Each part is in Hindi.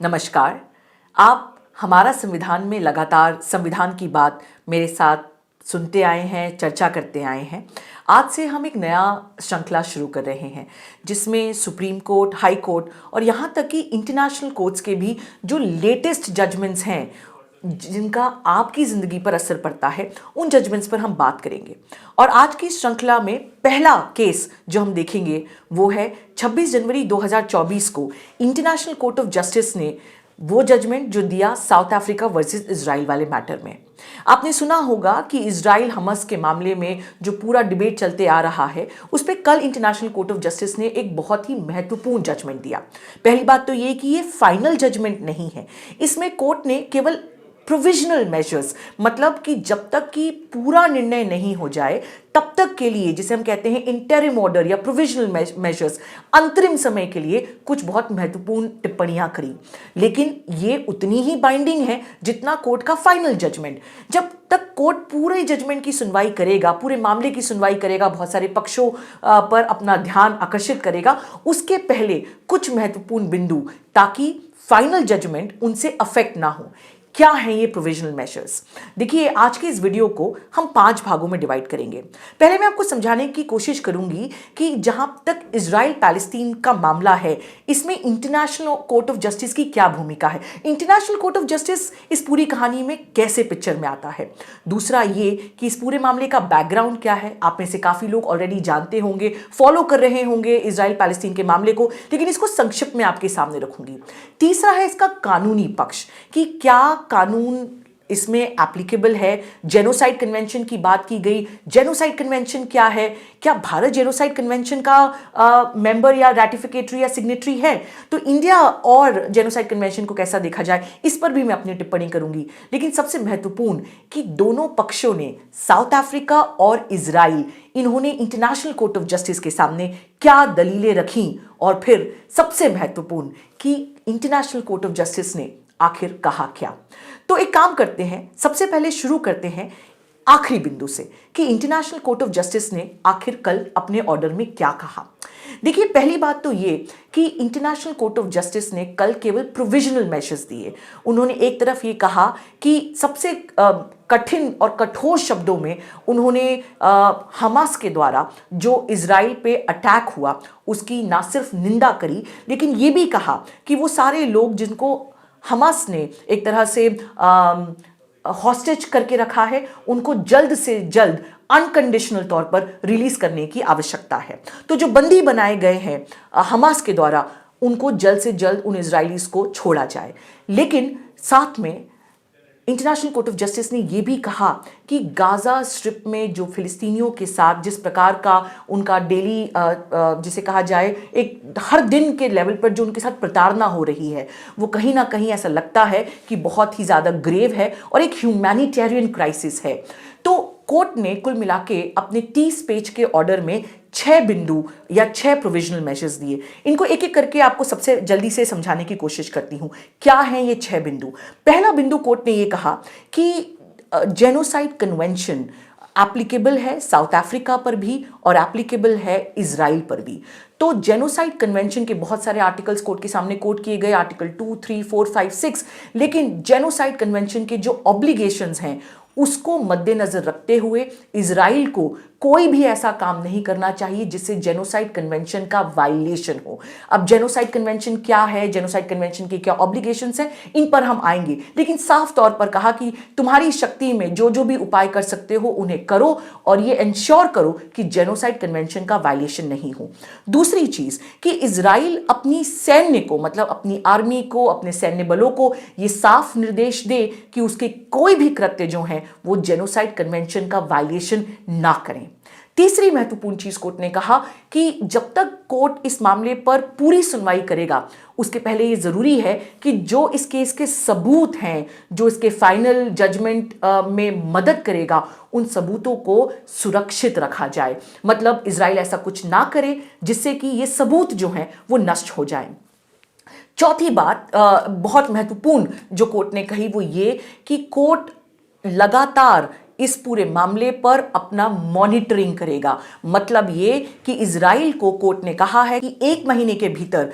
नमस्कार। आप हमारा संविधान में लगातार संविधान की बात मेरे साथ सुनते आए हैं, चर्चा करते आए हैं। आज से हम एक नया श्रृंखला शुरू कर रहे हैं जिसमें सुप्रीम कोर्ट, हाई कोर्ट और यहाँ तक कि इंटरनेशनल कोर्ट्स के भी जो लेटेस्ट जजमेंट्स हैं जिनका आपकी ज़िंदगी पर असर पड़ता है, उन जजमेंट्स पर हम बात करेंगे। और आज की श्रृंखला में पहला केस जो हम देखेंगे वो है 26 जनवरी 2024 को इंटरनेशनल कोर्ट ऑफ जस्टिस ने वो जजमेंट जो दिया साउथ अफ्रीका वर्सेस इजराइल वाले मैटर में। आपने सुना होगा कि इजराइल हमास के मामले में जो पूरा डिबेट चलते आ रहा है उस पर कल इंटरनेशनल कोर्ट ऑफ जस्टिस ने एक बहुत ही महत्वपूर्ण जजमेंट दिया। पहली बात तो ये कि ये फाइनल जजमेंट नहीं है, इसमें कोर्ट ने केवल प्रोविजनल मेजर्स, मतलब कि जब तक कि पूरा निर्णय नहीं हो जाए तब तक के लिए, जिसे हम कहते हैं इंटरिम ऑर्डर या प्रोविजनल मेजर्स, अंतरिम समय के लिए कुछ बहुत महत्वपूर्ण टिप्पणियां करी। लेकिन ये उतनी ही बाइंडिंग है जितना कोर्ट का फाइनल जजमेंट। जब तक कोर्ट पूरे जजमेंट की सुनवाई करेगा, पूरे मामले की सुनवाई करेगा, बहुत सारे पक्षों पर अपना ध्यान आकर्षित करेगा, उसके पहले कुछ महत्वपूर्ण बिंदु, ताकि फाइनल जजमेंट उनसे अफेक्ट ना हो। क्या है ये प्रोविजनल मेजर्स? देखिए, आज के इस वीडियो को हम 5 भागों में डिवाइड करेंगे। पहले मैं आपको समझाने की कोशिश करूंगी कि जहां तक इजराइल पैलेस्टीन का मामला है, इसमें इंटरनेशनल कोर्ट ऑफ जस्टिस की क्या भूमिका है, इंटरनेशनल कोर्ट ऑफ जस्टिस इस पूरी कहानी में कैसे पिक्चर में आता है। दूसरा ये कि इस पूरे मामले का बैकग्राउंड क्या है। आप में से काफी लोग ऑलरेडी जानते होंगे, फॉलो कर रहे होंगे इजराइल पैलेस्टीन के मामले को, लेकिन इसको संक्षिप्त में आपके सामने रखूंगी। तीसरा है इसका कानूनी पक्ष, कि क्या कानून इसमें एप्लीकेबल है। जेनोसाइड कन्वेंशन की बात की गई, जेनोसाइड कन्वेंशन क्या है, क्या भारत जेनोसाइड कन्वेंशन का मेंबर या रैटिफिकेटरी या सिग्नेटरी है, तो इंडिया और जेनोसाइड कन्वेंशन को कैसा देखा जाए, इस पर भी मैं अपनी टिप्पणी करूंगी। लेकिन सबसे महत्वपूर्ण कि दोनों पक्षों ने, साउथ अफ्रीका और इजराइल, इन्होंने इंटरनेशनल कोर्ट ऑफ जस्टिस के सामने क्या दलीलें रखी, और फिर सबसे महत्वपूर्ण कि इंटरनेशनल कोर्ट ऑफ जस्टिस ने आखिर कहा क्या। तो एक काम करते हैं, सबसे पहले शुरू करते हैं आखिरी बिंदु से कि इंटरनेशनल कोर्ट ऑफ जस्टिस ने आखिर कल अपने ऑर्डर में क्या कहा। देखिए, पहली बात तो ये कि इंटरनेशनल कोर्ट ऑफ जस्टिस ने कल केवल प्रोविजनल मेजर्स दिए। उन्होंने एक तरफ ये कहा कि सबसे कठिन और कठोर शब्दों में उन्होंने हमास के द्वारा जो इजराइल पे अटैक हुआ उसकी ना सिर्फ निंदा करी, लेकिन ये भी कहा कि वो सारे लोग जिनको हमास ने एक तरह से हॉस्टेज करके रखा है, उनको जल्द से जल्द अनकंडीशनल तौर पर रिलीज करने की आवश्यकता है। तो जो बंदी बनाए गए हैं हमास के द्वारा, उनको जल्द से जल्द उन इजरायलीज को छोड़ा जाए। लेकिन साथ में इंटरनेशनल कोर्ट ऑफ जस्टिस ने यह भी कहा कि गाजा स्ट्रिप में जो फिलिस्तीनियों के साथ जिस प्रकार का उनका डेली, जिसे कहा जाए एक हर दिन के लेवल पर जो उनके साथ प्रताड़ना हो रही है, वो कहीं ना कहीं ऐसा लगता है कि बहुत ही ज़्यादा ग्रेव है और एक ह्यूमैनिटेरियन क्राइसिस है। तो कोर्ट ने कुल मिला के अपने 30 पेज के ऑर्डर में 6 बिंदु या 6 प्रोविजनल मेजर्स दिए। इनको एक एक करके आपको सबसे जल्दी से समझाने की कोशिश करती हूं। क्या है ये 6 बिंदु? पहला बिंदु, कोर्ट ने ये कहा कि जेनोसाइड कन्वेंशन एप्लीकेबल है साउथ अफ्रीका पर भी और एप्लीकेबल है इजराइल पर भी। तो जेनोसाइड कन्वेंशन के बहुत सारे आर्टिकल्स कोर्ट के सामने कोट किए गए, आर्टिकल 2, 3, 4, 5, 6, लेकिन जेनोसाइड कन्वेंशन के जो ऑब्लिगेशंस हैं उसको मद्देनजर रखते हुए इजराइल को कोई भी ऐसा काम नहीं करना चाहिए जिससे जेनोसाइड कन्वेंशन का वायलेशन हो। अब जेनोसाइड कन्वेंशन क्या है, जेनोसाइड कन्वेंशन के क्या ऑब्लिगेशंस हैं, इन पर हम आएंगे, लेकिन साफ तौर पर कहा कि तुम्हारी शक्ति में जो जो भी उपाय कर सकते हो उन्हें करो और ये इंश्योर करो कि जेनोसाइड कन्वेंशन का वायलेशन नहीं हो। दूसरी चीज कि इजराइल अपनी सैन्य को, मतलब अपनी आर्मी को, अपने सैन्य बलों को ये साफ निर्देश दे कि उसके कोई भी कृत्य जो हैं वो जेनोसाइड कन्वेंशन का वायलेशन ना करें। तीसरी महत्वपूर्ण चीज कोर्ट ने कहा कि जब तक कोर्ट इस मामले पर पूरी सुनवाई करेगा उसके पहले ये जरूरी है कि जो इस केस के सबूत हैं, जो इसके फाइनल जजमेंट में मदद करेगा, उन सबूतों को सुरक्षित रखा जाए। मतलब इजराइल ऐसा कुछ ना करे जिससे कि ये सबूत जो हैं वो नष्ट हो जाए। चौथी बात बहुत महत्वपूर्ण जो कोर्ट ने कही वो ये कि कोर्ट लगातार इस पूरे मामले पर अपना मॉनिटरिंग करेगा। मतलब ये कि इजराइल को कोर्ट ने कहा है कि 1 महीने के भीतर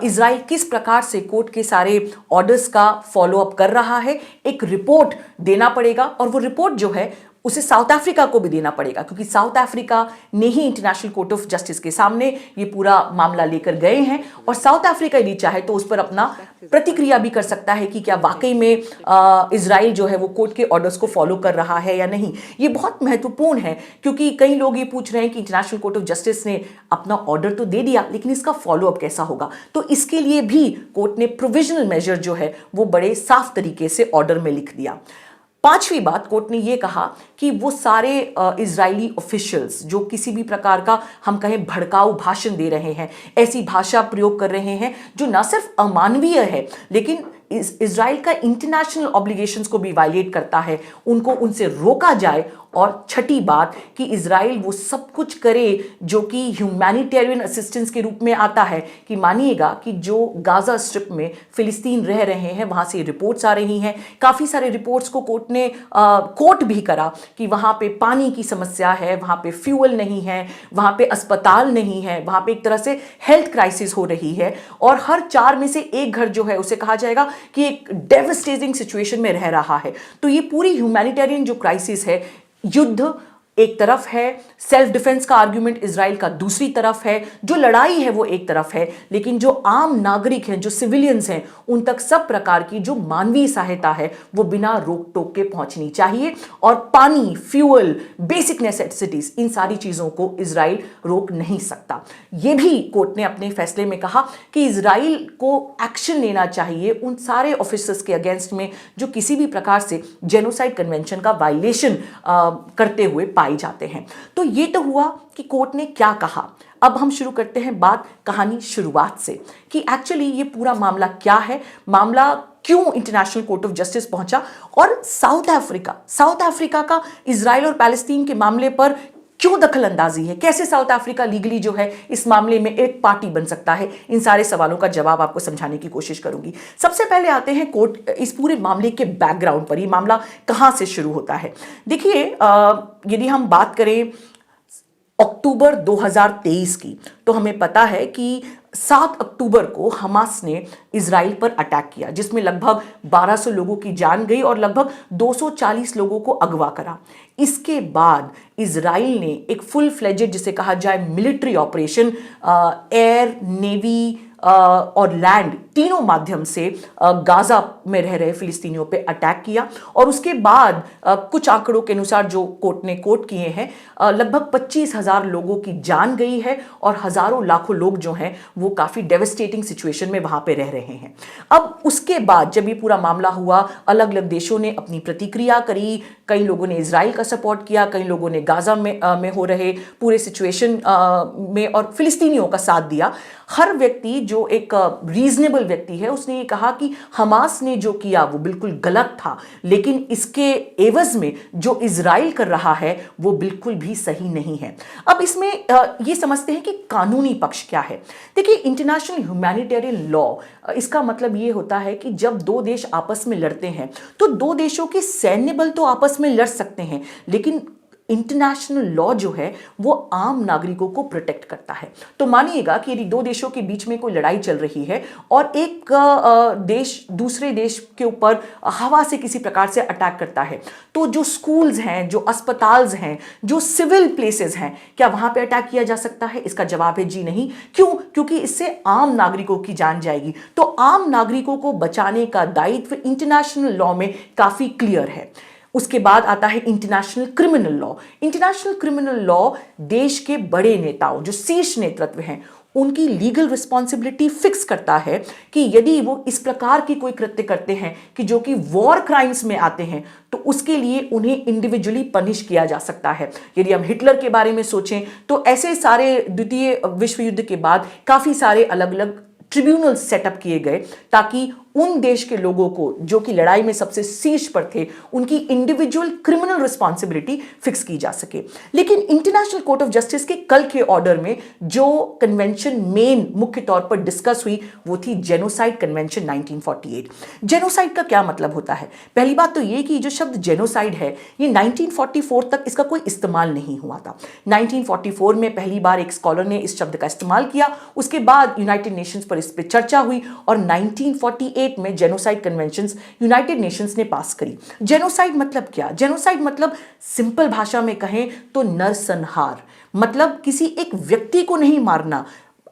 इजराइल किस प्रकार से कोर्ट के सारे ऑर्डर्स का फॉलो अप कर रहा है, एक रिपोर्ट देना पड़ेगा। और वो रिपोर्ट जो है उसे साउथ अफ्रीका को भी देना पड़ेगा, क्योंकि साउथ अफ्रीका ने ही इंटरनेशनल कोर्ट ऑफ जस्टिस के सामने ये पूरा मामला लेकर गए हैं। और साउथ अफ्रीका यदि चाहे तो उस पर अपना प्रतिक्रिया भी कर सकता है कि क्या वाकई में इजराइल जो है वो कोर्ट के ऑर्डर्स को फॉलो कर रहा है या नहीं। ये बहुत महत्वपूर्ण है, क्योंकि कई लोग ये पूछ रहे हैं कि इंटरनेशनल कोर्ट ऑफ जस्टिस ने अपना ऑर्डर तो दे दिया, लेकिन इसका फॉलो अप कैसा होगा। तो इसके लिए भी कोर्ट ने प्रोविजनल मेजर जो है वो बड़े साफ तरीके से ऑर्डर में लिख दिया। 5वीं बात, कोर्ट ने यह कहा कि वो सारे इजरायली ऑफिशियल्स जो किसी भी प्रकार का हम कहें भड़काऊ भाषण दे रहे हैं, ऐसी भाषा प्रयोग कर रहे हैं जो ना सिर्फ अमानवीय है लेकिन इजराइल का इंटरनेशनल ऑब्लिगेशंस को भी वायलेट करता है, उनको उनसे रोका जाए। और 6ठी बात कि इजराइल वो सब कुछ करे जो कि ह्यूमैनिटेरियन असिस्टेंस के रूप में आता है। कि मानिएगा कि जो गाजा स्ट्रिप में फिलिस्तीन रह रहे हैं वहां से रिपोर्ट्स आ रही हैं, काफ़ी सारे रिपोर्ट्स को कोर्ट ने कोर्ट भी करा कि वहां पे पानी की समस्या है, वहां पे फ्यूल नहीं है, वहां पे अस्पताल नहीं है, वहां पे एक तरह से हेल्थ क्राइसिस हो रही है। और हर 4 में से 1 घर जो है उसे कहा जाएगा कि एक डेवस्टेटिंग सिचुएशन में रह रहा है। तो ये पूरी ह्यूमैनिटेरियन जो क्राइसिस है, युद्ध एक तरफ है, सेल्फ डिफेंस का आर्गुमेंट इजराइल का दूसरी तरफ है, जो लड़ाई है वो एक तरफ है, लेकिन जो आम नागरिक हैं, जो सिविलियंस हैं, उन तक सब प्रकार की जो मानवीय सहायता है वो बिना रोक टोक के पहुंचनी चाहिए। और पानी, फ्यूल, बेसिक नेसेसिटीज, इन सारी चीजों को इजराइल रोक नहीं सकता। ये भी कोर्ट ने अपने फैसले में कहा कि इजराइल को एक्शन लेना चाहिए उन सारे ऑफिसर्स के अगेंस्ट में जो किसी भी प्रकार से जेनोसाइड कन्वेंशन का वायलेशन करते हुए पाए जाते हैं। तो ये तो हुआ कि कोर्ट ने क्या कहा। अब हम शुरू करते हैं बात कहानी शुरुआत से कि एक्चुअली ये पूरा मामला क्या है, मामला क्यों इंटरनेशनल कोर्ट ऑफ जस्टिस पहुंचा, और साउथ अफ्रीका का इजराइल और पैलेस्टीन के मामले पर क्यों दखल अंदाजी है, कैसे साउथ अफ्रीका लीगली जो है इस मामले में एक पार्टी बन सकता है। इन सारे सवालों का जवाब आपको समझाने की कोशिश करूंगी। सबसे पहले आते हैं कोर्ट इस पूरे मामले के बैकग्राउंड पर, ये मामला कहां से शुरू होता है। देखिए, यदि हम बात करें अक्टूबर 2023 की, तो हमें पता है कि 7 अक्टूबर को हमास ने इजराइल पर अटैक किया, जिसमें लगभग 1200 लोगों की जान गई और लगभग 240 लोगों को अगवा करा। इसके बाद इजराइल ने एक फुल फ्लेजेड, जिसे कहा जाए मिलिट्री ऑपरेशन, एयर, नेवी और लैंड तीनों माध्यम से गाजा में रह रहे फिलिस्तीनियों पे अटैक किया। और उसके बाद कुछ आंकड़ों के अनुसार जो कोर्ट ने कोट किए हैं, लगभग 25,000 लोगों की जान गई है और हजारों लाखों लोग जो हैं वो काफी डेवस्टेटिंग सिचुएशन में वहां पे रह रहे हैं। अब उसके बाद जब ये पूरा मामला हुआ, अलग अलग देशों ने अपनी प्रतिक्रिया करी। कई लोगों ने इजराइल का सपोर्ट किया, कई लोगों ने गाजा में हो रहे पूरे सिचुएशन में और फिलिस्तीनियों का साथ दिया। हर व्यक्ति जो एक रीजनेबल व्यक्ति है उसने ये कहा कि हमास ने जो किया वो बिल्कुल गलत था, लेकिन इसके एवज में जो इजराइल कर रहा है वो बिल्कुल भी सही नहीं है। अब इसमें ये समझते हैं कि कानूनी पक्ष क्या है। देखिए, इंटरनेशनल ह्यूमैनिटेरियन लॉ, इसका मतलब ये होता है कि जब 2 देश आपस में लड़ते हैं तो 2 देशों के सैन्य बल तो आपस में लड़ सकते हैं, लेकिन इंटरनेशनल लॉ जो है वो आम नागरिकों को प्रोटेक्ट करता है। तो मानिएगा कि यदि 2 देशों के बीच में कोई लड़ाई चल रही है और एक देश दूसरे देश के ऊपर हवा से किसी प्रकार से अटैक करता है, तो जो स्कूल्स हैं, जो अस्पताल्स हैं, जो सिविल प्लेसेस हैं, क्या वहां पे अटैक किया जा सकता है? इसका जवाब है जी नहीं। क्यों? क्योंकि इससे आम नागरिकों की जान जाएगी। तो आम नागरिकों को बचाने का दायित्व इंटरनेशनल लॉ में काफी क्लियर है। उसके बाद आता है international criminal law. International criminal law देश के बड़े नेताओं, जो शीर्ष नेतृत्व हैं, उनकी लीगल रिस्पॉन्सिबिलिटी फिक्स करता है कि यदि वो इस प्रकार की कोई कृत्य करते हैं कि जो कि वॉर क्राइम्स में आते हैं, तो उसके लिए उन्हें इंडिविजुअली पनिश किया जा सकता है। यदि हम हिटलर के बारे में सोचें तो ऐसे सारे द्वितीय विश्व युद्ध के बाद काफी सारे अलग अलग ट्रिब्यूनल सेटअप किए गए ताकि उन देश के लोगों को जो कि लड़ाई में सबसे शीर्ष पर थे उनकी इंडिविजुअल क्रिमिनल रिस्पॉन्सिबिलिटी फिक्स की जा सके। लेकिन इंटरनेशनल कोर्ट ऑफ जस्टिस के कल के ऑर्डर में जो कन्वेंशन मेन मुख्य तौर पर डिस्कस हुई वो थी जेनोसाइड कन्वेंशन 1948। जेनोसाइड का क्या मतलब होता है? पहली बात तो ये कि जो शब्द जेनोसाइड है ये 1944 तक इसका कोई इस्तेमाल नहीं हुआ था। 1944 में पहली बार एक स्कॉलर ने इस शब्द का इस्तेमाल किया, उसके बाद यूनाइटेड नेशंस पर इस पर चर्चा हुई और 1948 में जेनोसाइड कन्वेंशंस यूनाइटेड नेशंस ने पास करी। जेनोसाइड मतलब क्या? जेनोसाइड मतलब सिंपल भाषा में कहें तो नरसंहार, मतलब किसी एक व्यक्ति को नहीं मारना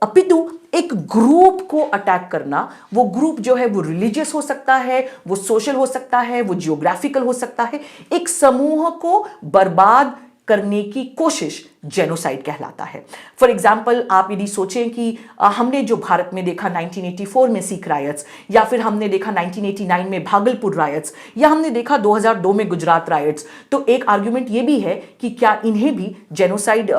अपितु एक ग्रुप को अटैक करना। वो ग्रुप जो है वो रिलीजियस हो सकता है, वो सोशल हो सकता है, वो जियोग्राफिकल हो सकता है। एक समूह को बर्बाद करने की कोशिश जेनोसाइड कहलाता है। फॉर एग्जाम्पल आप यदि सोचें कि हमने जो भारत में देखा 1984 में सिख रायट्स, या फिर हमने देखा 1989 में भागलपुर रायट्स, या हमने देखा 2002 में गुजरात रायट्स, तो एक आर्ग्यूमेंट ये भी है कि क्या इन्हें भी जेनोसाइड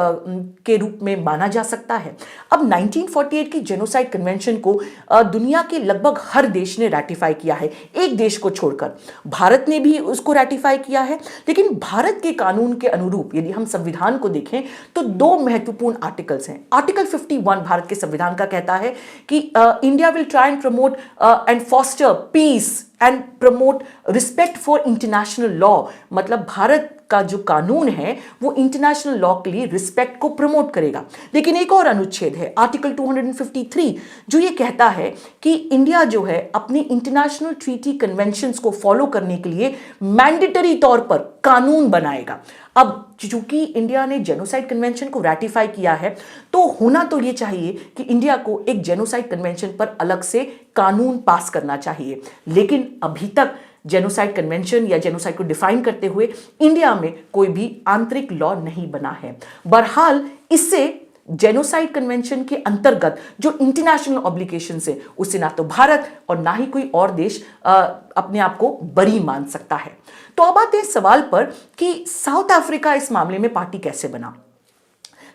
के रूप में माना जा सकता है। अब 1948 की जेनोसाइड कन्वेंशन को दुनिया के लगभग हर देश ने रैटिफाई किया है, एक देश को छोड़कर। भारत ने भी उसको रैटिफाई किया है, लेकिन भारत के कानून के अनुरूप यदि हम संविधान को देखें तो दो महत्वपूर्ण आर्टिकल्स हैं। आर्टिकल 51 भारत के संविधान का कहता है कि India will try and promote and foster peace and promote respect for international law, मतलब भारत का जो कानून है वो इंटरनेशनल लॉ के लिए रिस्पेक्ट को प्रमोट करेगा। लेकिन एक और अनुच्छेद है आर्टिकल 253 जो ये कहता है कि इंडिया जो है अपने इंटरनेशनल ट्रीटी कन्वेंशंस को फॉलो करने के लिए मैंडेटरी तौर पर कानून बनाएगा। अब चूंकि इंडिया ने जेनोसाइड कन्वेंशन को रैटिफाई किया है तो होना तो ये चाहिए कि इंडिया को एक जेनोसाइड कन्वेंशन पर अलग से कानून पास करना चाहिए, लेकिन अभी तक जेनोसाइड कन्वेंशन या जेनोसाइड को डिफाइन करते हुए इंडिया में कोई भी आंतरिक लॉ नहीं बना है। बहरहाल इससे जेनोसाइड कन्वेंशन के अंतर्गत जो इंटरनेशनल ऑब्लिगेशंस है उससे ना तो भारत और ना ही कोई और देश अपने आप को बरी मान सकता है। तो अब आते हैं सवाल पर कि साउथ अफ्रीका इस मामले में पार्टी कैसे बना।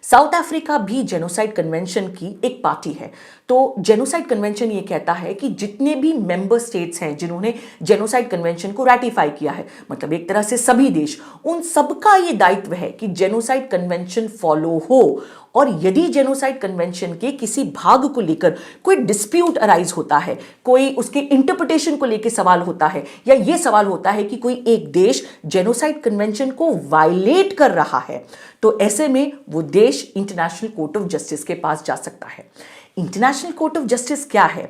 साउथ अफ्रीका भी जेनोसाइड कन्वेंशन की एक पार्टी है। तो जेनोसाइड कन्वेंशन ये कहता है कि जितने भी मेंबर स्टेट्स हैं जिन्होंने जेनोसाइड कन्वेंशन को रैटिफाई किया है, मतलब एक तरह से सभी देश, उन सबका ये दायित्व है कि जेनोसाइड कन्वेंशन फॉलो हो। और यदि जेनोसाइड कन्वेंशन के किसी भाग को लेकर कोई डिस्प्यूट अराइज होता है, कोई उसके इंटरप्रिटेशन को लेकर सवाल होता है, या ये सवाल होता है कि कोई एक देश जेनोसाइड कन्वेंशन को वायलेट कर रहा है, तो ऐसे में वो देश इंटरनेशनल कोर्ट ऑफ जस्टिस के पास जा सकता है। इंटरनेशनल कोर्ट ऑफ जस्टिस क्या है?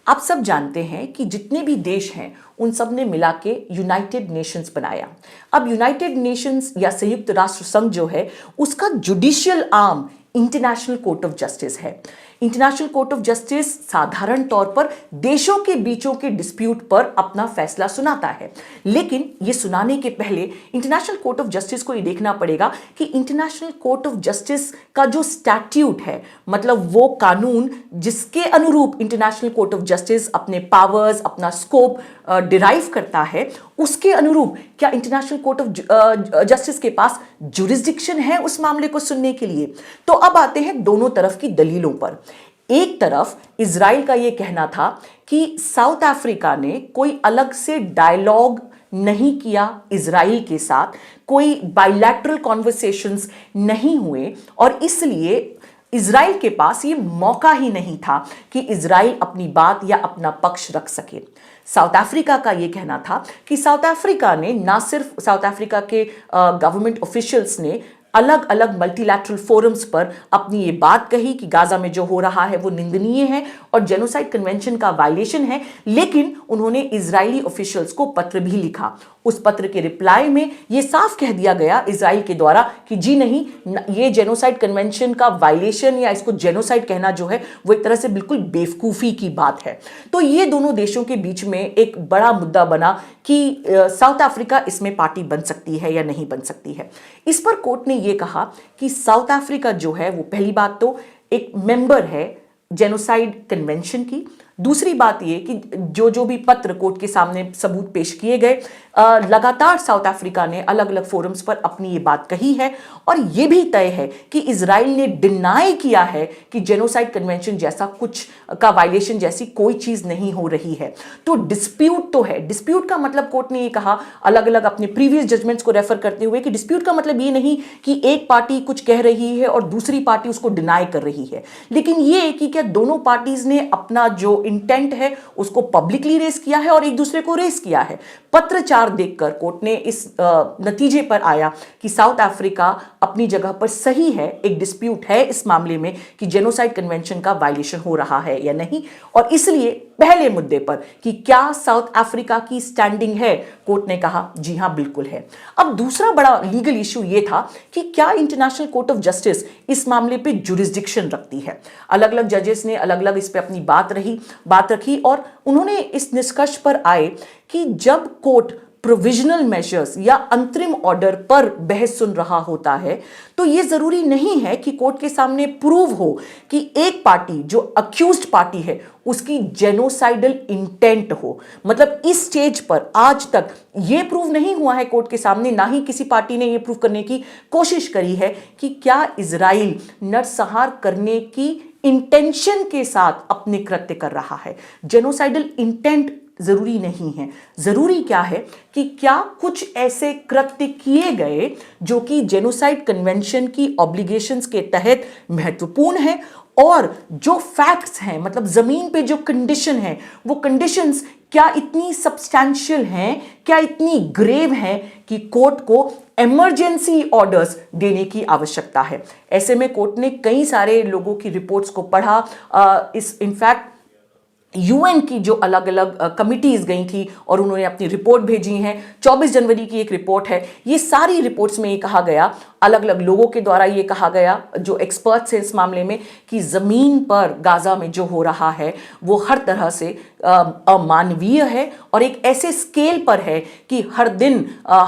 आप सब जानते हैं कि जितने भी देश हैं उन सब ने मिला के यूनाइटेड नेशंस बनाया। अब यूनाइटेड नेशंस या संयुक्त राष्ट्र संघ जो है उसका judicial arm international court of justice है। इंटरनेशनल कोर्ट ऑफ जस्टिस साधारण तौर पर देशों के बीचों के डिस्प्यूट पर अपना फैसला सुनाता है, लेकिन ये सुनाने के पहले इंटरनेशनल कोर्ट ऑफ जस्टिस को ये देखना पड़ेगा कि इंटरनेशनल कोर्ट ऑफ जस्टिस का जो स्टैट्यूट है, मतलब वो कानून जिसके अनुरूप इंटरनेशनल कोर्ट ऑफ जस्टिस अपने पावर्स, अपना स्कोप डिराइव करता है, उसके अनुरूप क्या इंटरनेशनल कोर्ट ऑफ जस्टिस के पास जुरिस्डिक्शन है उस मामले को सुनने के लिए। तो अब आते हैं दोनों तरफ की दलीलों पर। एक तरफ इजराइल का यह कहना था कि साउथ अफ्रीका ने कोई अलग से डायलॉग नहीं किया इजराइल के साथ, कोई बायलैटरल कॉन्वर्सेशंस नहीं हुए और इसलिए इजराइल के पास ये मौका ही नहीं था कि इजराइल अपनी बात या अपना पक्ष रख सके। साउथ अफ्रीका का ये कहना था कि साउथ अफ्रीका ने, ना सिर्फ साउथ अफ्रीका के गवर्नमेंट ऑफिशियल्स ने अलग अलग मल्टीलैटरल फोरम्स पर अपनी ये बात कही कि गाजा में जो हो रहा है वो निंदनीय है और जेनोसाइड कन्वेंशन का वायलेशन है, लेकिन उन्होंने इजरायली ऑफिशियल्स को पत्र भी लिखा। उस पत्र के रिप्लाई में ये साफ कह दिया गया इजराइल के द्वारा कि जी नहीं, ये जेनोसाइड कन्वेंशन का वायलेशन या इसको जेनोसाइड कहना जो है वो एक तरह से बिल्कुल बेवकूफ़ी की बात है। तो ये दोनों देशों के बीच में एक बड़ा मुद्दा बना कि साउथ अफ्रीका इसमें पार्टी बन सकती है या नहीं बन सकती है। इस पर कोर्ट ने ये कहा कि साउथ अफ्रीका जो है वो पहली बात तो एक मेंबर है जेनोसाइड कन्वेंशन की। दूसरी बात ये कि जो भी पत्र कोर्ट के सामने सबूत पेश किए गए लगातार साउथ अफ्रीका ने अलग अलग फोरम्स पर अपनी ये बात कही है और ये भी तय है कि इजराइल ने डिनाई किया है कि जेनोसाइड कन्वेंशन जैसा कुछ का वायलेशन जैसी कोई चीज नहीं हो रही है। तो डिस्प्यूट तो है। डिस्प्यूट का मतलब कोर्ट ने ये कहा अलग अलग अपने प्रीवियस जजमेंट्स को रेफर करते हुए कि डिस्प्यूट का मतलब ये नहीं कि एक पार्टी कुछ कह रही है और दूसरी पार्टी उसको डिनाई कर रही है, लेकिन ये कि क्या दोनों पार्टीज ने अपना जो इंटेंट है उसको पब्लिकली रेस किया है और एक दूसरे को रेस किया है। पत्रचार देखकर कोर्ट ने इस नतीजे पर आया कि साउथ अफ्रीका अपनी जगह पर सही है, एक डिस्प्यूट है इस मामले में कि जेनोसाइड कन्वेंशन का वायलेशन हो रहा है या नहीं। और इसलिए पहले मुद्दे पर कि क्या साउथ अफ्रीका की स्टैंडिंग है, कोर्ट ने कहा जी हां बिल्कुल है। अब दूसरा बड़ा लीगल इशू यह था कि क्या इंटरनेशनल कोर्ट ऑफ जस्टिस इस मामले पे जुरिस्डिक्शन रखती है। अलग अलग जजेस ने अलग अलग इस पे अपनी बात रखी और उन्होंने इस निष्कर्ष पर आए कि जब कोर्ट प्रोविजनल मेजर्स या अंतरिम ऑर्डर पर बहस सुन रहा होता है तो यह जरूरी नहीं है कि कोर्ट के सामने प्रूव हो कि एक पार्टी जो अक्यूज्ड पार्टी है उसकी जेनोसाइडल इंटेंट हो। मतलब इस स्टेज पर आज तक यह प्रूव नहीं हुआ है कोर्ट के सामने, ना ही किसी पार्टी ने यह प्रूव करने की कोशिश करी है कि क्या इजराइल नरसंहार करने की इंटेंशन के साथ अपने कृत्य कर रहा है। जेनोसाइडल इंटेंट जरूरी नहीं है, जरूरी क्या है कि क्या कुछ ऐसे कृत्य किए गए जो कि जेनोसाइड कन्वेंशन की ऑब्लिगेशंस के तहत महत्वपूर्ण है और जो फैक्ट्स हैं, मतलब जमीन पे जो कंडीशन है वो कंडीशंस क्या इतनी सब्सटैंशियल हैं, क्या इतनी ग्रेव हैं कि कोर्ट को इमरजेंसी ऑर्डर्स देने की आवश्यकता है। ऐसे में कोर्ट ने कई सारे लोगों की रिपोर्ट्स को पढ़ा। इनफैक्ट यूएन की जो अलग अलग कमिटीज गई थी और उन्होंने अपनी रिपोर्ट भेजी हैं। 24 जनवरी की एक रिपोर्ट है। ये सारी रिपोर्ट्स में ये कहा गया, अलग अलग लोगों के द्वारा ये कहा गया जो एक्सपर्ट्स हैं इस मामले में, कि जमीन पर गाजा में जो हो रहा है वो हर तरह से अमानवीय है और एक ऐसे स्केल पर है कि हर दिन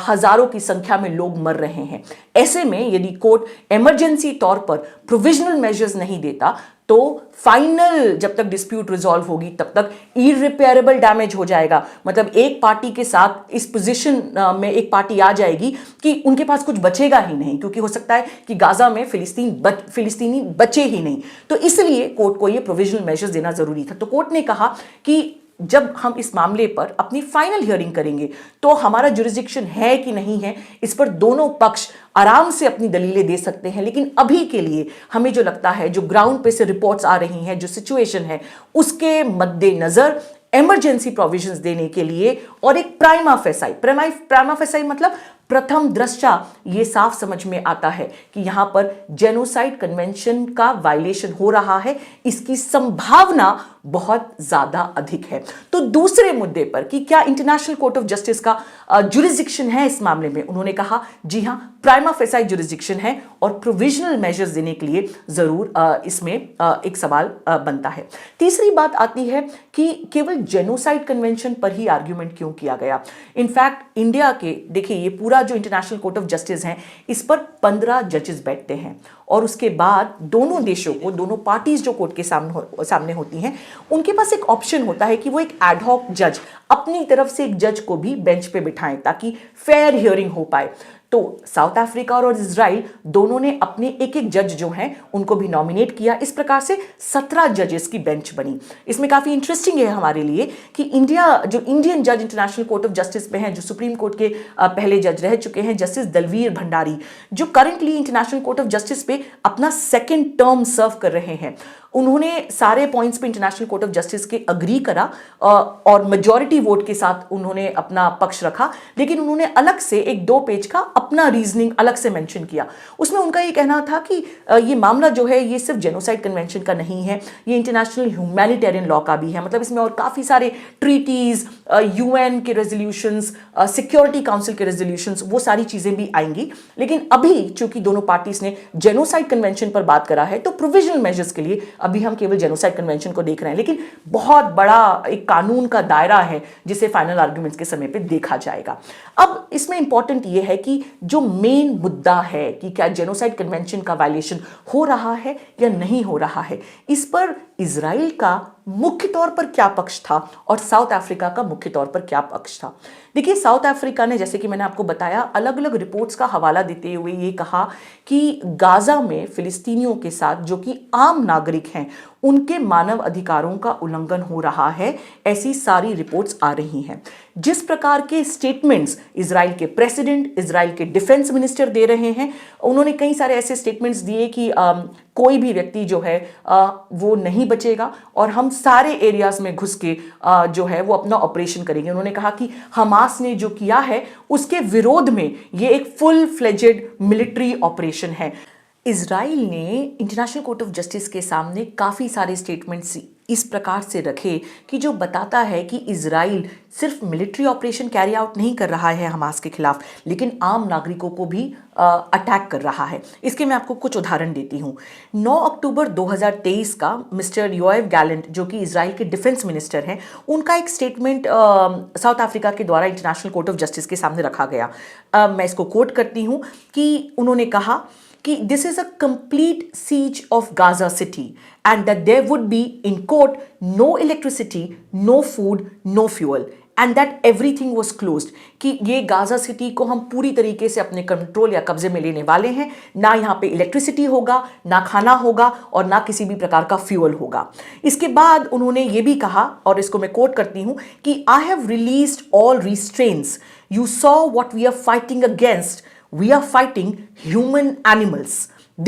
हजारों की संख्या में लोग मर रहे हैं। ऐसे में यदि कोर्ट इमरजेंसी तौर पर प्रोविजनल मेजर्स नहीं देता तो फाइनल जब तक डिस्प्यूट रिजॉल्व होगी तब तक इररिपेयरेबल डैमेज हो जाएगा। मतलब एक पार्टी के साथ इस पोजीशन में एक पार्टी आ जाएगी कि उनके पास कुछ बचेगा ही नहीं, क्योंकि हो सकता है कि गाजा में फिलिस्तीनी बचे ही नहीं। तो इसलिए कोर्ट को ये प्रोविजनल मेजर्स देना जरूरी था। तो कोर्ट ने कहा कि जब हम इस मामले पर अपनी फाइनल हियरिंग करेंगे तो हमारा जुरिस्डिक्शन है कि नहीं है, इस पर दोनों पक्ष आराम से अपनी दलीलें दे सकते हैं। लेकिन अभी के लिए हमें जो लगता है, जो ग्राउंड पे से रिपोर्ट्स आ रही हैं, जो सिचुएशन है उसके मद्देनजर इमरजेंसी प्रोविजंस देने के लिए और एक प्राइमा फेसाई मतलब प्रथम दृष्टया ये साफ समझ में आता है कि यहां पर जेनोसाइड कन्वेंशन का वायलेशन हो रहा है, इसकी संभावना बहुत ज्यादा अधिक है। तो दूसरे मुद्दे पर कि क्या इंटरनेशनल कोर्ट ऑफ जस्टिस का जुरिस्डिक्शन है इस मामले में, उन्होंने कहा जी हां प्राइमा फेसाई जुरिस्डिक्शन है और प्रोविजनल मेजर्स देने के लिए जरूर इसमें एक सवाल बनता है। तीसरी बात आती है कि केवल जेनोसाइड कन्वेंशन पर ही आर्ग्यूमेंट क्यों किया गया। इनफैक्ट इंडिया के देखिए ये पूरा जो इंटरनेशनल कोर्ट ऑफ जस्टिस है इस पर 15 जजेस बैठते हैं और उसके बाद दोनों देशों को, दोनों पार्टीज जो कोर्ट के सामने होती हैं, उनके पास एक ऑप्शन होता है कि वो एक एडहॉक जज अपनी तरफ से एक जज को भी बेंच पे बिठाएं ताकि फेयर हियरिंग हो पाए। तो साउथ अफ्रीका और इजराइल दोनों ने अपने एक एक जज जो हैं उनको भी नॉमिनेट किया। इस प्रकार से 17 जजेस की बेंच बनी। इसमें काफी इंटरेस्टिंग है हमारे लिए कि इंडियन जज इंटरनेशनल कोर्ट ऑफ जस्टिस में हैं, जो सुप्रीम कोर्ट के पहले जज रह चुके हैं, जस्टिस दलवीर भंडारी, जो currently international court of justice पे अपना सेकेंड टर्म सर्व कर रहे हैं। उन्होंने सारे पॉइंट्स पे इंटरनेशनल कोर्ट ऑफ जस्टिस के अग्री करा और मेजॉरिटी वोट के साथ उन्होंने अपना पक्ष रखा, लेकिन उन्होंने अलग से एक 2 पेज का अपना रीजनिंग अलग से मेंशन किया। उसमें उनका ये कहना था कि ये मामला जो है ये सिर्फ जेनोसाइड कन्वेंशन का नहीं है, ये इंटरनेशनल ह्यूमैनिटेरियन लॉ का भी है। मतलब इसमें और काफी सारे ट्रीटीज, यूएन के रेजोल्यूशंस, सिक्योरिटी काउंसिल के रेजोल्यूशंस, वो सारी चीजें भी आएंगी। लेकिन अभी चूंकि दोनों पार्टीज ने जेनोसाइड कन्वेंशन पर बात करा है तो प्रोविजनल मेजर्स के लिए अभी हम केवल जेनोसाइड कन्वेंशन को देख रहे हैं, लेकिन बहुत बड़ा एक कानून का दायरा है जिसे फाइनल आर्गुमेंट्स के समय पे देखा जाएगा। अब इसमें इंपॉर्टेंट ये है कि जो मेन मुद्दा है कि क्या जेनोसाइड कन्वेंशन का वायलेशन हो रहा है या नहीं हो रहा है, इस पर इजराइल का मुख्य तौर पर क्या पक्ष था और साउथ अफ्रीका का मुख्य तौर पर क्या पक्ष था। देखिए, साउथ अफ्रीका ने, जैसे कि मैंने आपको बताया, अलग अलग रिपोर्ट्स का हवाला देते हुए ये कहा कि गाजा में फिलिस्तीनियों के साथ, जो कि आम नागरिक हैं, उनके मानव अधिकारों का उल्लंघन हो रहा है। ऐसी सारी रिपोर्ट्स आ रही हैं। जिस प्रकार के स्टेटमेंट्स इजराइल के प्रेसिडेंट, इजराइल के डिफेंस मिनिस्टर दे रहे हैं, उन्होंने कई सारे ऐसे स्टेटमेंट्स दिए कि कोई भी व्यक्ति जो है वो नहीं बचेगा और हम सारे एरियाज में घुस के जो है वो अपना ऑपरेशन करेंगे। उन्होंने कहा कि हमास ने जो किया है उसके विरोध में ये एक फुल फ्लेजेड मिलिट्री ऑपरेशन है। इजराइल ने इंटरनेशनल कोर्ट ऑफ जस्टिस के सामने काफ़ी सारे स्टेटमेंट्स इस प्रकार से रखे कि जो बताता है कि इजराइल सिर्फ मिलिट्री ऑपरेशन कैरी आउट नहीं कर रहा है हमास के खिलाफ, लेकिन आम नागरिकों को भी अटैक कर रहा है। इसके मैं आपको कुछ उदाहरण देती हूँ। 9 अक्टूबर 2023 का मिस्टर योएव गैलेंट, जो कि इजराइल के डिफेंस मिनिस्टर हैं, उनका एक स्टेटमेंट साउथ अफ्रीका के द्वारा इंटरनेशनल कोर्ट ऑफ जस्टिस के सामने रखा गया। मैं इसको कोट करती हूँ कि उन्होंने कहा कि this is a complete siege of Gaza city and that there would be, in court, no electricity, no food, no fuel and that everything was closed. कि ये गाजा सिटी को हम पूरी तरीके से अपने कंट्रोल या कब्जे में लेने वाले हैं। ना यहाँ पे इलेक्ट्रिसिटी होगा, ना खाना होगा और ना किसी भी प्रकार का फ्यूअल होगा। इसके बाद उन्होंने ये भी कहा, और इसको मैं कोट करती हूँ, कि I have released all restraints, you saw what we are fighting against, we are fighting human animals.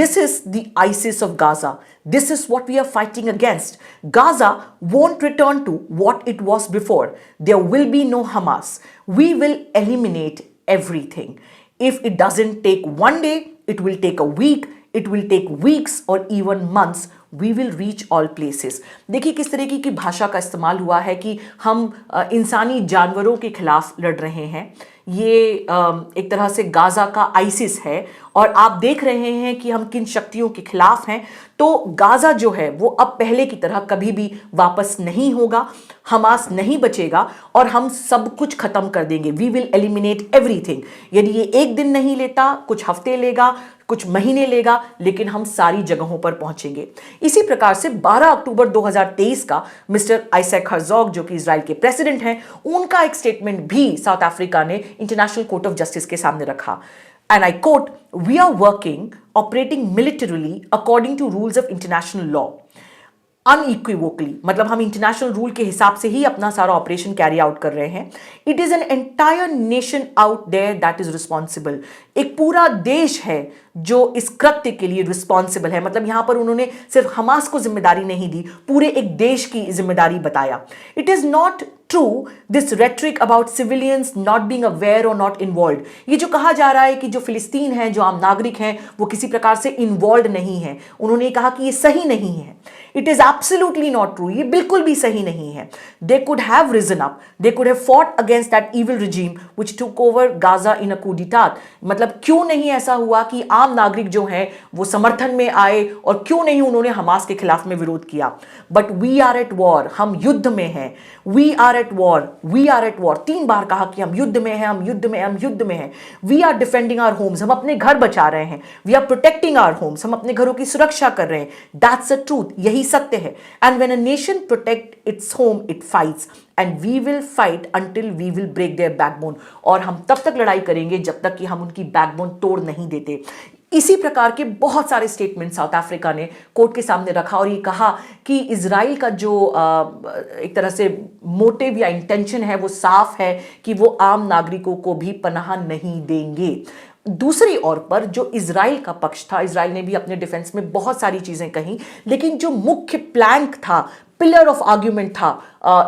This is the ISIS of Gaza. This is what we are fighting against. Gaza won't return to what it was before. There will be no Hamas. We will eliminate everything. If it doesn't take one day, it will take a week, it will take weeks or even months. We will reach all places. देखिए किस तरीके की भाषा का इस्तेमाल हुआ है कि हम इंसानी जानवरों के खिलाफ लड़ रहे हैं। ये एक तरह से गाजा का आइसिस है और आप देख रहे हैं कि हम किन शक्तियों के खिलाफ हैं। तो गाजा जो है वो अब पहले की तरह कभी भी वापस नहीं होगा, हमास नहीं बचेगा और हम सब कुछ खत्म कर देंगे। We will eliminate everything. यदि ये एक दिन नहीं लेता, कुछ हफ्ते लेगा, कुछ महीने लेगा, लेकिन हम सारी जगहों पर पहुंचेंगे। इसी प्रकार से 12 अक्टूबर 2023 का मिस्टर आइजैक हर्जोग, जो कि इजराइल के प्रेसिडेंट हैं, उनका एक स्टेटमेंट भी साउथ अफ्रीका ने इंटरनेशनल कोर्ट ऑफ जस्टिस के सामने रखा। And I quote, "We are working, operating militarily according to rules of international law." Unequivocally, मतलब हम इंटरनेशनल रूल के हिसाब से ही अपना सारा ऑपरेशन कैरी आउट कर रहे हैं। It is an entire nation out there that is responsible. एक पूरा देश है जो इस कृत्य के लिए रिस्पॉन्सिबल है। मतलब यहां पर उन्होंने सिर्फ हमास को जिम्मेदारी नहीं दी, पूरे एक देश की जिम्मेदारी बताया। It is not true this rhetoric about civilians not being aware और नॉट इन्वॉल्व। ये जो कहा जा रहा है कि जो फिलिस्तीन है, जो आम नागरिक हैं, वो किसी प्रकार से इन्वॉल्व नहीं है, उन्होंने कहा कि ये सही नहीं है। It is absolutely not true. ये बिल्कुल भी सही नहीं है। They could have risen up, they could have fought against that evil regime which took over Gaza in a coup d'etat। मतलब क्यों नहीं ऐसा हुआ कि आम नागरिक जो हैं वो समर्थन में आए और क्यों नहीं उन्होंने हमास के खिलाफ में विरोध किया। But we are at war, हम युद्ध में हैं। We are at war, we are at war. 3 बार कहा कि हम युद्ध में हैं, हम युद्ध में, हम युद्ध में हैं। We are defending our homes, हम अपने घर बचा रहे हैं। We are protecting our homes, हम अपने घरों की सुरक्षा कर रहे हैं। दैट्स अ ट्रूथ, यही सत्य है। And when a nation protect its home, it fights and we will fight until we will break their backbone. और हम तब तक लड़ाई करेंगे जब तक कि हम उनकी बैकबोन तोड़ नहीं देते। इसी प्रकार के बहुत सारे स्टेटमेंट साउथ अफ्रीका ने कोर्ट के सामने रखा और ये कहा कि इजराइल का जो एक तरह से मोटिव या इंटेंशन है वो साफ है कि वो आम नागरिकों को भी पनाह नहीं देंगे। दूसरी ओर पर जो इजराइल का पक्ष था, इजराइल ने भी अपने डिफेंस में बहुत सारी चीजें कही, लेकिन जो मुख्य प्लैंक था, पिलर ऑफ आर्ग्यूमेंट था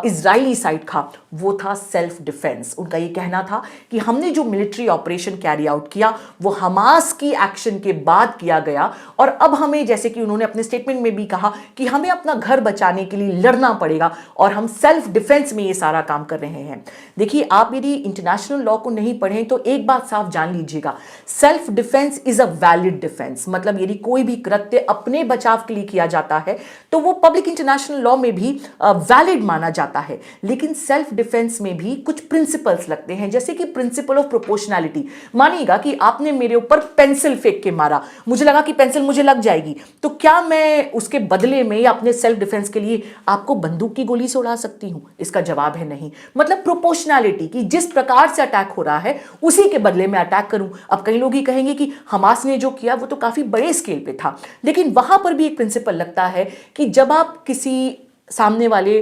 इजरायली साइड का, वो था सेल्फ डिफेंस। उनका ये कहना था कि हमने जो मिलिट्री ऑपरेशन कैरी आउट किया वो हमास की एक्शन के बाद किया गया और अब हमें, जैसे कि उन्होंने अपने स्टेटमेंट में भी कहा, कि हमें अपना घर बचाने के लिए लड़ना पड़ेगा और हम सेल्फ डिफेंस में ये सारा काम कर रहे हैं। देखिए, आप यदि इंटरनेशनल लॉ को नहीं पढ़ें तो एक बात साफ जान लीजिएगा, self defence is a valid defence. मतलब यदि कोई भी कृत्य अपने बचाव के लिए किया जाता है तो वो पब्लिक इंटरनेशनल लॉ में भी वैलिड माना माना जाता है, लेकिन सेल्फ डिफेंस में भी कुछ प्रिंसिपल्स लगते हैं, जैसे कि प्रिंसिपल ऑफ प्रोपोर्शनैलिटी। मानिएगा कि आपने मेरे ऊपर पेंसिल फेंक के मारा, मुझे लगा कि पेंसिल मुझे लग जाएगी, तो क्या मैं उसके बदले में या अपने सेल्फ डिफेंस के लिए आपको बंदूक की गोली से उड़ा सकती हूं? इसका जवाब है नहीं। मतलब प्रोपोर्शनैलिटी कि जिस प्रकार से अटैक हो रहा है उसी के बदले में अटैक करूं। अब कई लोग ही कहेंगे कि हमास ने जो किया वो तो काफी बड़े स्केल पे था, लेकिन वहां पर भी एक प्रिंसिपल लगता है कि जब आप किसी सामने वाले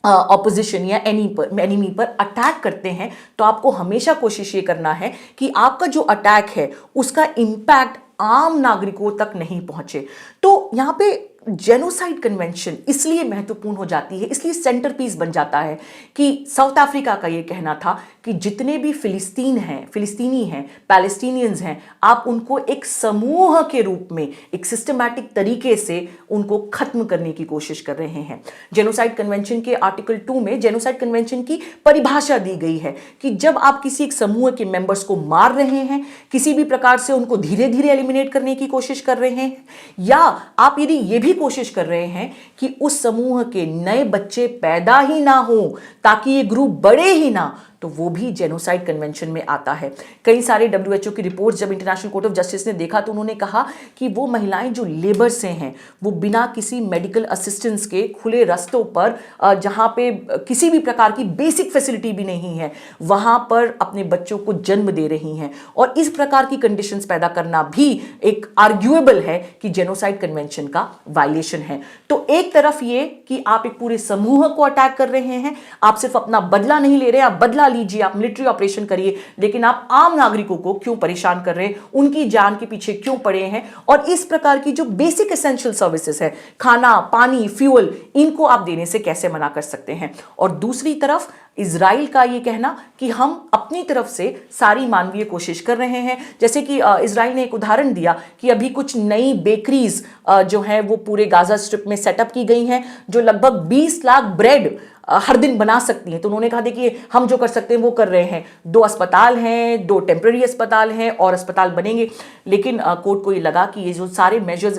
ऑपोजिशन या एनिमी पर अटैक करते हैं तो आपको हमेशा कोशिश ये करना है कि आपका जो अटैक है उसका इंपैक्ट आम नागरिकों तक नहीं पहुंचे। तो यहां पे जेनोसाइड कन्वेंशन इसलिए महत्वपूर्ण हो जाती है, इसलिए सेंटरपीस बन जाता है कि साउथ अफ्रीका का ये कहना था कि जितने भी फिलिस्तीनी हैं, पैलेस्टीनियंस हैं, आप उनको एक समूह के रूप में एक सिस्टमैटिक तरीके से उनको खत्म करने की कोशिश कर रहे हैं। जेनोसाइड कन्वेंशन के आर्टिकल 2 में जेनोसाइड कन्वेंशन की परिभाषा दी गई है कि जब आप किसी एक समूह के मेंबर्स को मार रहे हैं, किसी भी प्रकार से उनको धीरे धीरे एलिमिनेट करने की कोशिश कर रहे हैं, या आप यदि ये भी कोशिश कर रहे हैं कि उस समूह के नए बच्चे पैदा ही ना हो ताकि ये ग्रुप बढ़े ही ना, तो वो भी जेनोसाइड कन्वेंशन में आता है। कई सारे WHO की रिपोर्ट्स जब इंटरनेशनल कोर्ट ऑफ जस्टिस ने देखा तो उन्होंने कहा कि वो महिलाएं जो लेबर से हैं, वो बिना किसी मेडिकल असिस्टेंस के खुले रास्तों पर, जहां पे किसी भी प्रकार की बेसिक फैसिलिटी भी नहीं है, वहां पर अपने बच्चों को जन्म दे रही हैं। और इस प्रकार की कंडीशंस पैदा करना भी एक आर्ग्यूएबल है कि जेनोसाइड कन्वेंशन का वायलेशन है। तो एक तरफ ये कि आप एक पूरे समूह को अटैक कर रहे हैं, आप सिर्फ अपना बदला नहीं ले रहे हैं, आप बदला लीजिए, आप मिलिट्री ऑपरेशन करिए, लेकिन आप आम नागरिकों को क्यों परेशान कर रहे हैं, उनकी जान के पीछे क्यों पड़े हैं? और इस प्रकार की जो बेसिक एसेंशियल सर्विसेज है, खाना, पानी, फ्यूल, इनको आप देने से कैसे मना कर सकते हैं? और दूसरी तरफ इजराइल का ये कहना कि हम अपनी तरफ से सारी मानवीय कोशिश कर रहे हैं। जैसे कि इजराइल ने एक उदाहरण दिया कि अभी कुछ नई बेकरीज जो है वो पूरे गाजा स्ट्रिप में सेटअप की गई हैं, जो लगभग 20 लाख ब्रेड हर दिन बना सकती हैं। तो उन्होंने कहा देखिए हम जो कर सकते हैं वो कर रहे हैं। 2 अस्पताल हैं, 2 टेम्पररी अस्पताल हैं और अस्पताल बनेंगे। लेकिन कोर्ट को ये लगा कि ये जो सारे मेजर्स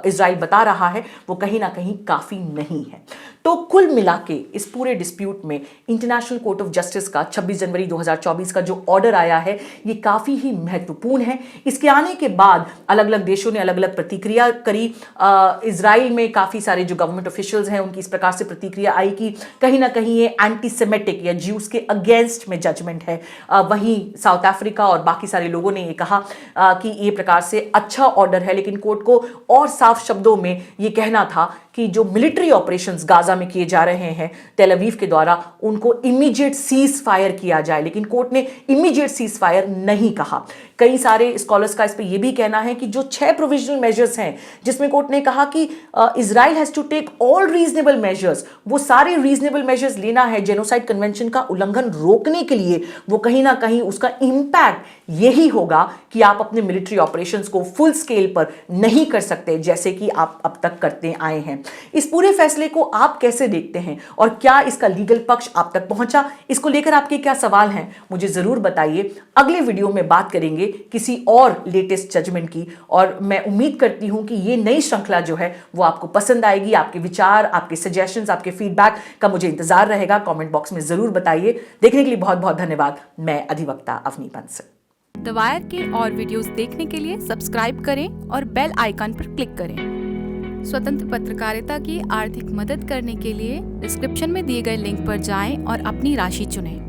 इजराइल बता रहा है वो कहीं ना कहीं काफ़ी नहीं है। तो कुल मिला के इस पूरे डिस्प्यूट में इंटरनेशनल कोर्ट ऑफ जस्टिस का 26 जनवरी 2024 का जो ऑर्डर आया है ये काफ़ी ही महत्वपूर्ण है। इसके आने के बाद अलग अलग देशों ने अलग अलग प्रतिक्रिया करी। इजराइल में काफ़ी सारे जो गवर्नमेंट ऑफिशियल्स हैं उनकी इस प्रकार से प्रतिक्रिया आई कि कहीं ना कहीं ये एंटी सेमेटिक या ज्यूज के अगेंस्ट में जजमेंट है। वहीं साउथ अफ्रीका और बाकी सारे लोगों ने ये कहा कि ये प्रकार से अच्छा ऑर्डर है, लेकिन कोर्ट को और साफ शब्दों में ये कहना था कि जो मिलिट्री ऑपरेशंस गाजा में किए जा रहे हैं तेल अवीव के द्वारा, उनको इमीडिएट सीज फायर किया जाए। लेकिन कोर्ट ने इमीडिएट सीज फायर नहीं कहा। कई सारे स्कॉलर्स का इस पर यह भी कहना है कि जो 6 प्रोविजनल मेजर्स हैं जिसमें कोर्ट ने कहा कि Israel has to take all reasonable measures, वो सारे रीजनेबल मेजर्स लेना है जेनोसाइड कन्वेंशन का उल्लंघन रोकने के लिए, वो कहीं ना कहीं उसका इंपैक्ट यही होगा कि आप अपने मिलिट्री ऑपरेशंस को फुल स्केल पर नहीं कर सकते जैसे कि आप अब तक करते आए हैं। इस पूरे फैसले को आप कैसे देखते हैं और क्या इसका लीगल पक्ष आप तक पहुंचा? इसको लेकर आपके क्या सवाल हैं मुझे जरूर बताइए। अगले वीडियो में बात करेंगे किसी और लेटेस्ट जजमेंट की, और मैं उम्मीद करती हूं कि ये नई श्रृंखला जो है वो आपको पसंद आएगी। आपके विचार, आपके सजेशंस, आपके फीडबैक का मुझे इंतजार रहेगा। कमेंट बॉक्स में जरूर बताइए। देखने के लिए बहुत बहुत धन्यवाद। मैं अधिवक्ता अवनी बंसल। द वायर के और वीडियोस देखने के लिए सब्सक्राइब करें और बेल आइकन पर क्लिक करें। स्वतंत्र पत्रकारिता की आर्थिक मदद करने के लिए डिस्क्रिप्शन में दिए गए लिंक पर जाएं और अपनी राशि चुनें।